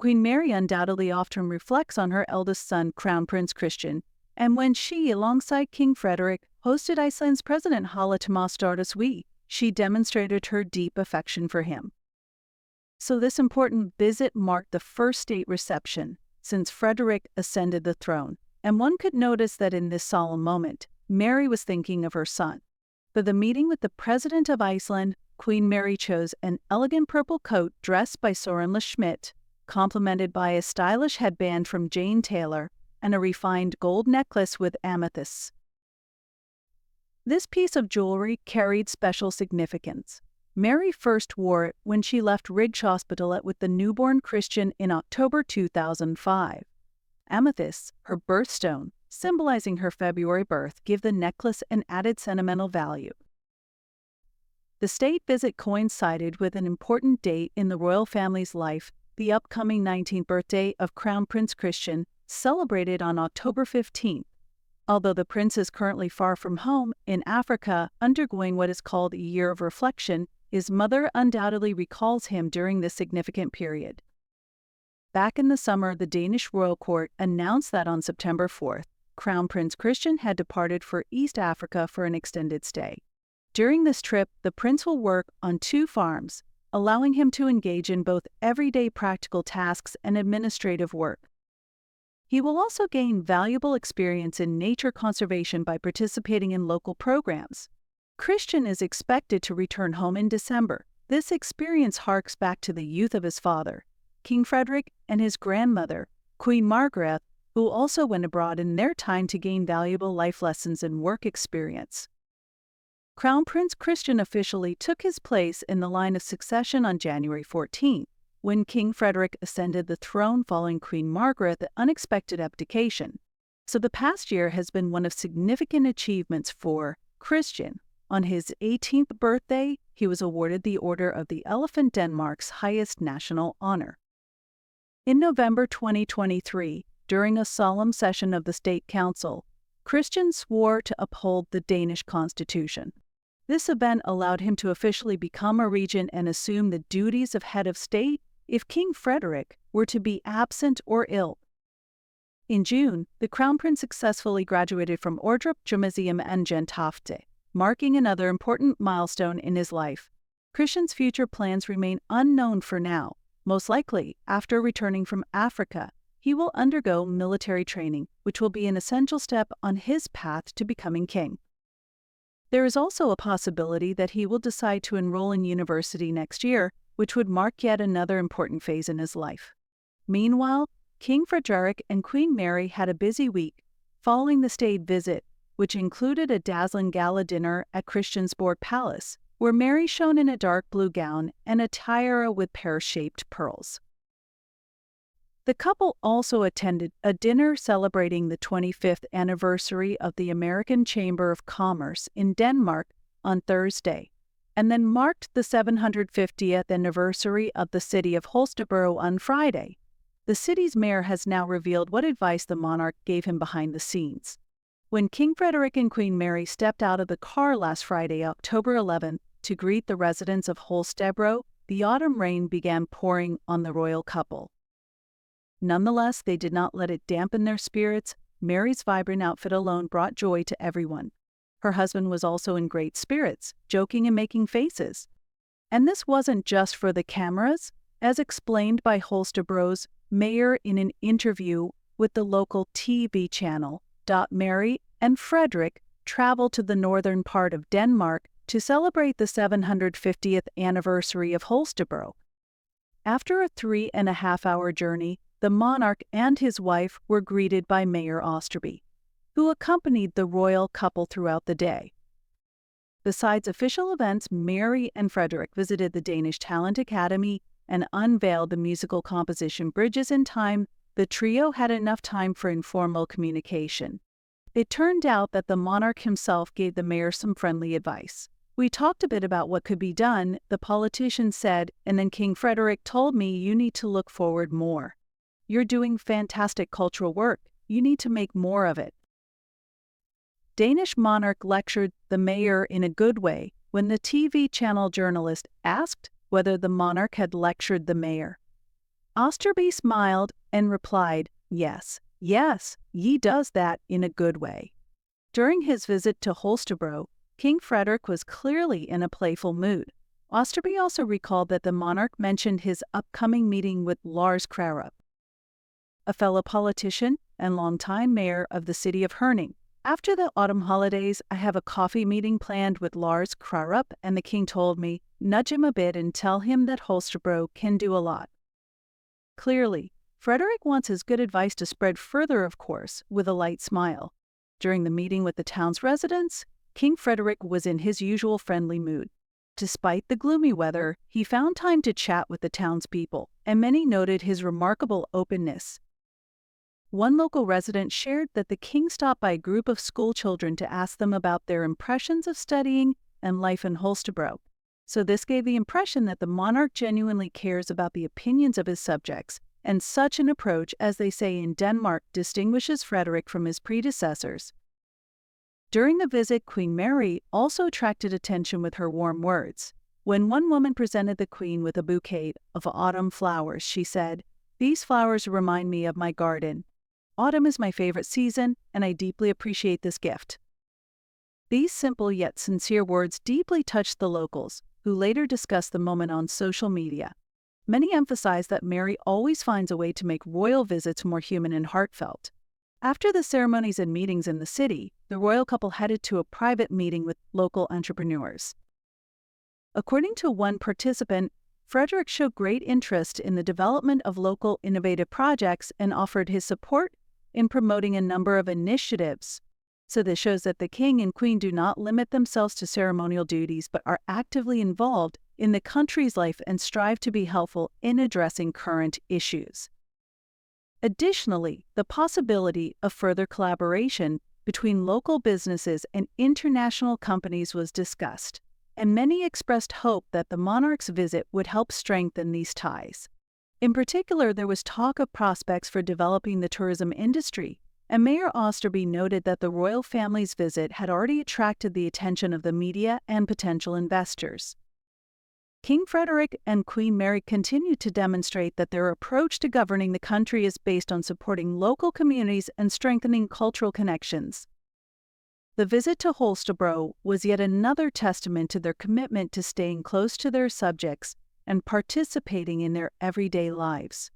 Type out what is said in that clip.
Queen Mary undoubtedly often reflects on her eldest son, Crown Prince Christian, and when she, alongside King Frederik, hosted Iceland's President Halla Tomasdóttir, she demonstrated her deep affection for him. So this important visit marked the first state reception since Frederik ascended the throne, and one could notice that in this solemn moment, Mary was thinking of her son. For the meeting with the President of Iceland, Queen Mary chose an elegant purple coat dressed by Soren Schmidt, complemented by a stylish headband from Jane Taylor and a refined gold necklace with amethysts. This piece of jewelry carried special significance. Mary first wore it when she left Ridge Hospital with the newborn Christian in October 2005. Amethysts, her birthstone, symbolizing her February birth, give the necklace an added sentimental value. The state visit coincided with an important date in the royal family's life, the upcoming 19th birthday of Crown Prince Christian, celebrated on October 15th. Although the prince is currently far from home in Africa, undergoing what is called a year of reflection, his mother undoubtedly recalls him during this significant period. Back in the summer, the Danish royal court announced that on September 4th, Crown Prince Christian had departed for East Africa for an extended stay. During this trip, the prince will work on 2 farms, allowing him to engage in both everyday practical tasks and administrative work. He will also gain valuable experience in nature conservation by participating in local programs. Christian is expected to return home in December. This experience harks back to the youth of his father, King Frederik, and his grandmother, Queen Margaret, who also went abroad in their time to gain valuable life lessons and work experience. Crown Prince Christian officially took his place in the line of succession on January 14, when King Frederik ascended the throne following Queen Margaret's unexpected abdication. So the past year has been one of significant achievements for Christian. On his 18th birthday, he was awarded the Order of the Elephant, Denmark's highest national honor. In November 2023, during a solemn session of the State Council, Christian swore to uphold the Danish constitution. This event allowed him to officially become a regent and assume the duties of head of state if King Frederik were to be absent or ill. In June, the Crown Prince successfully graduated from Ordrup Gymnasium and Gentofte, marking another important milestone in his life. Christian's future plans remain unknown for now. Most likely, after returning from Africa, he will undergo military training, which will be an essential step on his path to becoming king. There is also a possibility that he will decide to enroll in university next year, which would mark yet another important phase in his life. Meanwhile, King Frederik and Queen Mary had a busy week following the state visit, which included a dazzling gala dinner at Christiansborg Palace, where Mary shone in a dark blue gown and a tiara with pear-shaped pearls. The couple also attended a dinner celebrating the 25th anniversary of the American Chamber of Commerce in Denmark on Thursday, and then marked the 750th anniversary of the city of Holstebro on Friday. The city's mayor has now revealed what advice the monarch gave him behind the scenes. When King Frederik and Queen Mary stepped out of the car last Friday, October 11th, to greet the residents of Holstebro, the autumn rain began pouring on the royal couple. Nonetheless, they did not let it dampen their spirits. Mary's vibrant outfit alone brought joy to everyone. Her husband was also in great spirits, joking and making faces. And this wasn't just for the cameras, as explained by Holstebro's mayor in an interview with the local TV channel. Mary and Frederik traveled to the northern part of Denmark to celebrate the 750th anniversary of Holstebro. After a 3.5-hour journey, the monarch and his wife were greeted by Mayor Osterby, who accompanied the royal couple throughout the day. Besides official events, Mary and Frederik visited the Danish Talent Academy and unveiled the musical composition Bridges in Time. The trio had enough time for informal communication. It turned out that the monarch himself gave the mayor some friendly advice. "We talked a bit about what could be done," the politician said, "and then King Frederik told me you need to look forward more. You're doing fantastic cultural work. You need to make more of it." Danish monarch lectured the mayor in a good way when the TV channel journalist asked whether the monarch had lectured the mayor. Osterby smiled and replied, "Yes, yes, ye does that in a good way." During his visit to Holstebro, King Frederik was clearly in a playful mood. Osterby also recalled that the monarch mentioned his upcoming meeting with Lars Krarup, a fellow politician and longtime mayor of the city of Herning. "After the autumn holidays, I have a coffee meeting planned with Lars Krarup, and the king told me, nudge him a bit and tell him that Holstebro can do a lot." Clearly, Frederik wants his good advice to spread further, of course, with a light smile. During the meeting with the town's residents, King Frederik was in his usual friendly mood. Despite the gloomy weather, he found time to chat with the townspeople, and many noted his remarkable openness. One local resident shared that the king stopped by a group of school children to ask them about their impressions of studying and life in Holstebro. So this gave the impression that the monarch genuinely cares about the opinions of his subjects, and such an approach, as they say in Denmark, distinguishes Frederik from his predecessors. During the visit, Queen Mary also attracted attention with her warm words. When one woman presented the queen with a bouquet of autumn flowers, she said, "These flowers remind me of my garden. Autumn is my favorite season, and I deeply appreciate this gift." These simple yet sincere words deeply touched the locals, who later discussed the moment on social media. Many emphasized that Mary always finds a way to make royal visits more human and heartfelt. After the ceremonies and meetings in the city, the royal couple headed to a private meeting with local entrepreneurs. According to one participant, Frederik showed great interest in the development of local innovative projects and offered his support in promoting a number of initiatives. So this shows that the king and queen do not limit themselves to ceremonial duties, but are actively involved in the country's life and strive to be helpful in addressing current issues. Additionally, the possibility of further collaboration between local businesses and international companies was discussed, and many expressed hope that the monarch's visit would help strengthen these ties. In particular, there was talk of prospects for developing the tourism industry, and Mayor Osterby noted that the royal family's visit had already attracted the attention of the media and potential investors. King Frederik and Queen Mary continued to demonstrate that their approach to governing the country is based on supporting local communities and strengthening cultural connections. The visit to Holstebro was yet another testament to their commitment to staying close to their subjects and participating in their everyday lives.